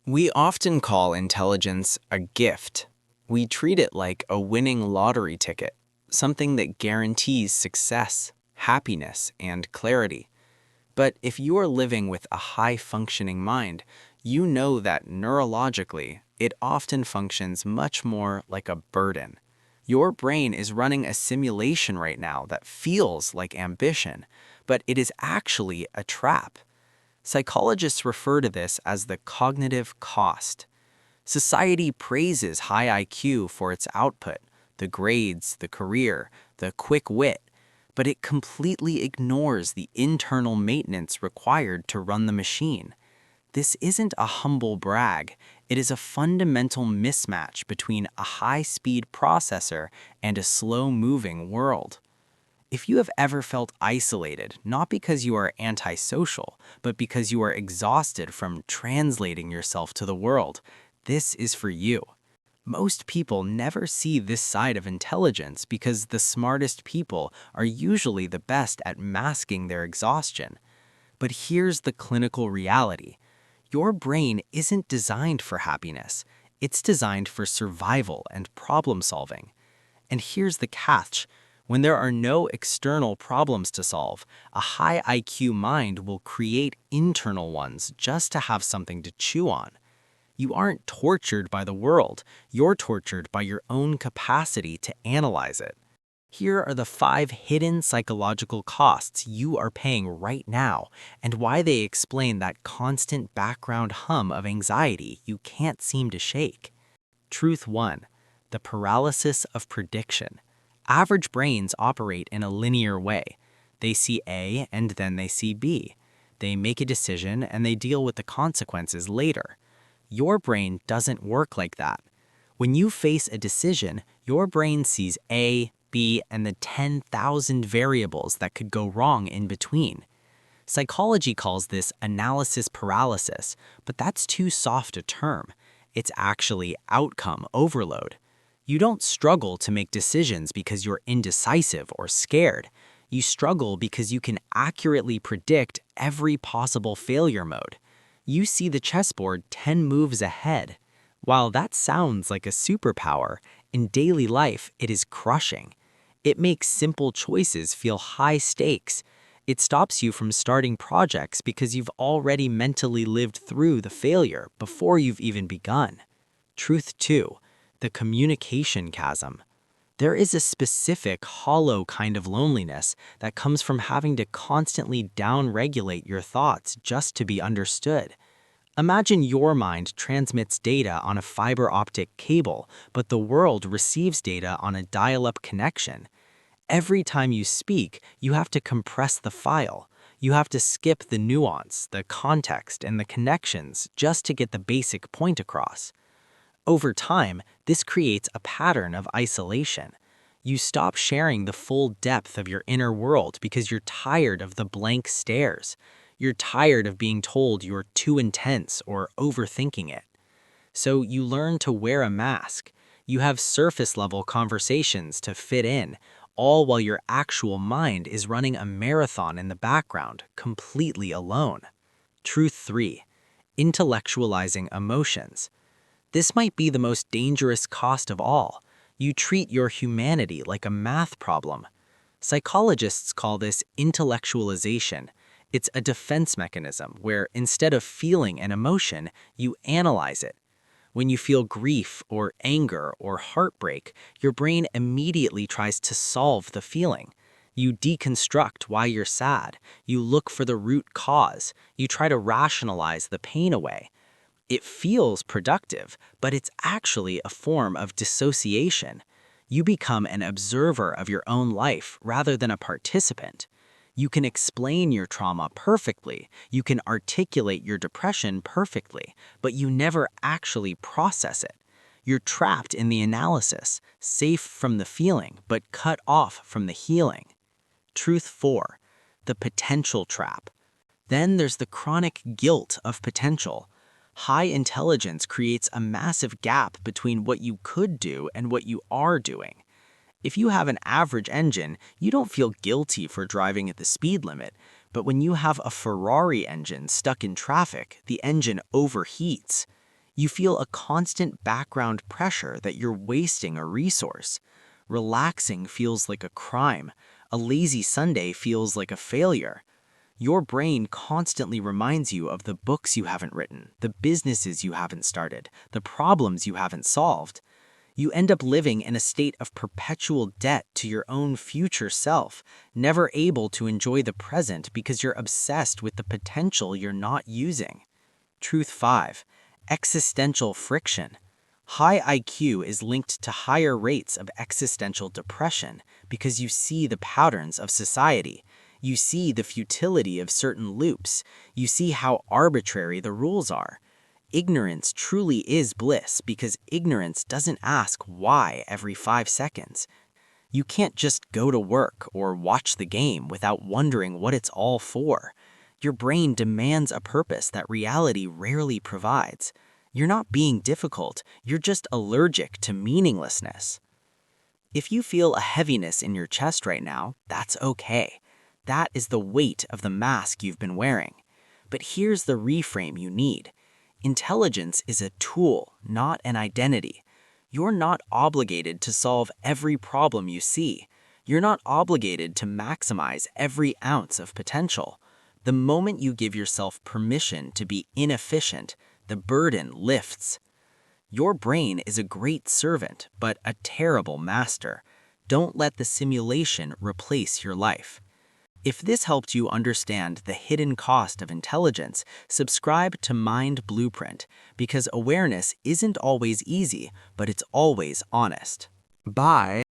We often call intelligence a gift. We treat it like a winning lottery ticket, something that guarantees success, happiness, and clarity. But if you are living with a high-functioning mind, you know that neurologically, it often functions much more like a burden. Your brain is running a simulation right now that feels like ambition, but it is actually a trap. Psychologists refer to this as the cognitive cost. Society praises high IQ for its output, the grades, the career, the quick wit, but it completely ignores the internal maintenance required to run the machine. This isn't a humble brag, it is a fundamental mismatch between a high-speed processor and a slow-moving world. If you have ever felt isolated, not because you are antisocial, but because you are exhausted from translating yourself to the world, this is for you. Most people never see this side of intelligence because the smartest people are usually the best at masking their exhaustion. But here's the clinical reality. Your brain isn't designed for happiness. It's designed for survival and problem solving. And here's the catch. When there are no external problems to solve, a high IQ mind will create internal ones just to have something to chew on. You aren't tortured by the world, you're tortured by your own capacity to analyze it. Here are the 5 hidden psychological costs you are paying right now and why they explain that constant background hum of anxiety you can't seem to shake. Truth 1. The paralysis of prediction. Average brains operate in a linear way. They see A and then they see B. They make a decision and they deal with the consequences later. Your brain doesn't work like that. When you face a decision, your brain sees A, B, and the 10,000 variables that could go wrong in between. Psychology calls this analysis paralysis, but that's too soft a term. It's actually outcome overload. You don't struggle to make decisions because you're indecisive or scared. You struggle because you can accurately predict every possible failure mode. You see the chessboard 10 moves ahead. While that sounds like a superpower, in daily life it is crushing. It makes simple choices feel high stakes. It stops you from starting projects because you've already mentally lived through the failure before you've even begun. Truth 2. The communication chasm. There is a specific, hollow kind of loneliness that comes from having to constantly downregulate your thoughts just to be understood. Imagine your mind transmits data on a fiber optic cable, but the world receives data on a dial-up connection. Every time you speak, you have to compress the file. You have to skip the nuance, the context, and the connections just to get the basic point across. Over time, this creates a pattern of isolation. You stop sharing the full depth of your inner world because you're tired of the blank stares. You're tired of being told you're too intense or overthinking it. So you learn to wear a mask. You have surface-level conversations to fit in, all while your actual mind is running a marathon in the background, completely alone. Truth 3. Intellectualizing emotions. This might be the most dangerous cost of all. You treat your humanity like a math problem. Psychologists call this intellectualization. It's a defense mechanism where instead of feeling an emotion, you analyze it. When you feel grief or anger or heartbreak, your brain immediately tries to solve the feeling. You deconstruct why you're sad. You look for the root cause. You try to rationalize the pain away. It feels productive, but it's actually a form of dissociation. You become an observer of your own life rather than a participant. You can explain your trauma perfectly, you can articulate your depression perfectly, but you never actually process it. You're trapped in the analysis, safe from the feeling, but cut off from the healing. Truth 4. The potential trap. Then there's the chronic guilt of potential. High intelligence creates a massive gap between what you could do and what you are doing. If you have an average engine, you don't feel guilty for driving at the speed limit, but when you have a Ferrari engine stuck in traffic, the engine overheats. You feel a constant background pressure that you're wasting a resource. Relaxing feels like a crime. A lazy Sunday feels like a failure. Your brain constantly reminds you of the books you haven't written, the businesses you haven't started, the problems you haven't solved. You end up living in a state of perpetual debt to your own future self, never able to enjoy the present because you're obsessed with the potential you're not using. Truth 5. Existential friction. High IQ is linked to higher rates of existential depression because you see the patterns of society. You see the futility of certain loops. You see how arbitrary the rules are. Ignorance truly is bliss because ignorance doesn't ask why every 5 seconds. You can't just go to work or watch the game without wondering what it's all for. Your brain demands a purpose that reality rarely provides. You're not being difficult, you're just allergic to meaninglessness. If you feel a heaviness in your chest right now, that's okay. That is the weight of the mask you've been wearing. But here's the reframe you need. Intelligence is a tool, not an identity. You're not obligated to solve every problem you see. You're not obligated to maximize every ounce of potential. The moment you give yourself permission to be inefficient, the burden lifts. Your brain is a great servant, but a terrible master. Don't let the simulation replace your life. If this helped you understand the hidden cost of intelligence, subscribe to Mind Blueprint, because awareness isn't always easy, but it's always honest. Bye.